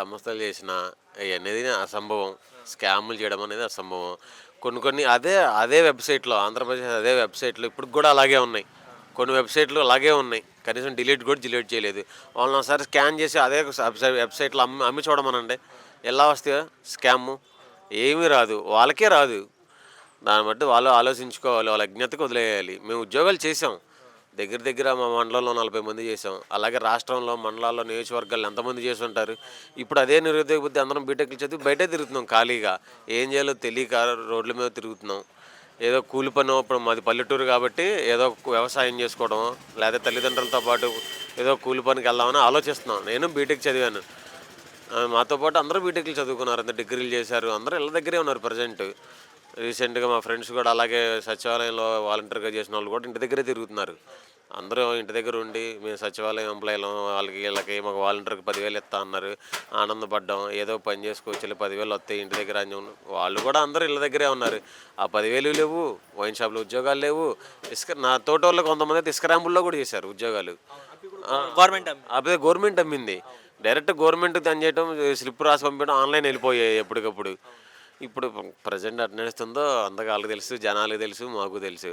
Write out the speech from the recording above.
సంస్థలు చేసినా అనేది అసంభవం. స్కాములు చేయడం అనేది అసంభవం. కొన్ని కొన్ని అదే వెబ్‌సైట్‌లో ఆంధ్రప్రదేశ్ అదే వెబ్‌సైట్‌లో ఇప్పటికి కూడా అలాగే ఉన్నాయి. కొన్ని వెబ్‌సైట్‌లు అలాగే ఉన్నాయి. కనీసం డిలీట్ చేయలేదు. వాళ్ళని ఒకసారి స్కాన్ చేసి అదే వెబ్‌సైట్‌లో అమ్మి చూడమనండి. ఎలా వస్తాయో స్కాము? ఏమీ రాదు. వాళ్ళకే రాదు. దాన్ని బట్టి వాళ్ళు ఆలోచించుకోవాలి. వాళ్ళ అజ్ఞతకు వదిలేయాలి. మేము ఉద్యోగాలు చేసాం. దగ్గర దగ్గర మా మండలంలో 40 మంది చేసాం. అలాగే రాష్ట్రంలో, మండలాల్లో, నియోజకవర్గాల్లో ఎంతమంది చేసుంటారు. ఇప్పుడు అదే నిరుద్యోగ బుద్ధి అందరం బీటెక్‌లు చదివి బయటే తిరుగుతున్నాం ఖాళీగా. ఏం చేయాలో తెలియక రోడ్ల మీద తిరుగుతున్నాం. ఏదో కూలి పనో ఇప్పుడు మాది పల్లెటూరు కాబట్టి ఏదో వ్యవసాయం చేసుకోవడమో, లేదా తల్లిదండ్రులతో పాటు ఏదో కూలి పనికెళ్దామని ఆలోచిస్తున్నాం. నేను బీటెక్ చదివాను. మాతో పాటు అందరూ బీటెక్‌లు చదువుకున్నారు. అందరూ డిగ్రీలు చేశారు. అందరూ ఇళ్ళ దగ్గరే ఉన్నారు ప్రెజెంట్. రీసెంట్‌గా మా ఫ్రెండ్స్ కూడా అలాగే సచివాలయంలో వాలంటీర్‌గా చేసినోళ్ళు కూడా ఇంటి దగ్గరే తిరుగుతున్నారు. అందరూ ఇంటి దగ్గర ఉండి మేము సచివాలయం ఎంప్లాయీలం వాళ్ళకి వీళ్ళకి మాకు వాలంటీర్‌కి 10,000 ఇస్తా అన్నారు. ఆనందపడ్డాం. ఏదో పని చేసుకోవచ్చులే 10,000 వస్తాయి ఇంటి దగ్గర అని వాళ్ళు కూడా అందరూ ఇళ్ళ దగ్గరే ఉన్నారు. ఆ 10,000 లేవు. వైన్ షాప్‌లో ఉద్యోగాలు లేవు. నా తోటోళ్ళు కొంతమంది ఇసుక ర్యాంపుల్లో కూడా చేశారు ఉద్యోగాలు. ఆ! గవర్నమెంట్ అదే గవర్నమెంట్ అమ్మింది. డైరెక్ట్ గవర్నమెంట్‌కి చేయటం స్లిప్ రాసి పంపించడం ఆన్‌లైన్ వెళ్ళిపోయాయి ఎప్పటికప్పుడు. ఇప్పుడు ప్రెజెంట్ ఎట్ట నడుస్తుందో అందరికి ఆళ్ళకి తెలుసు, జనాలకి తెలుసు, మాకు తెలుసు.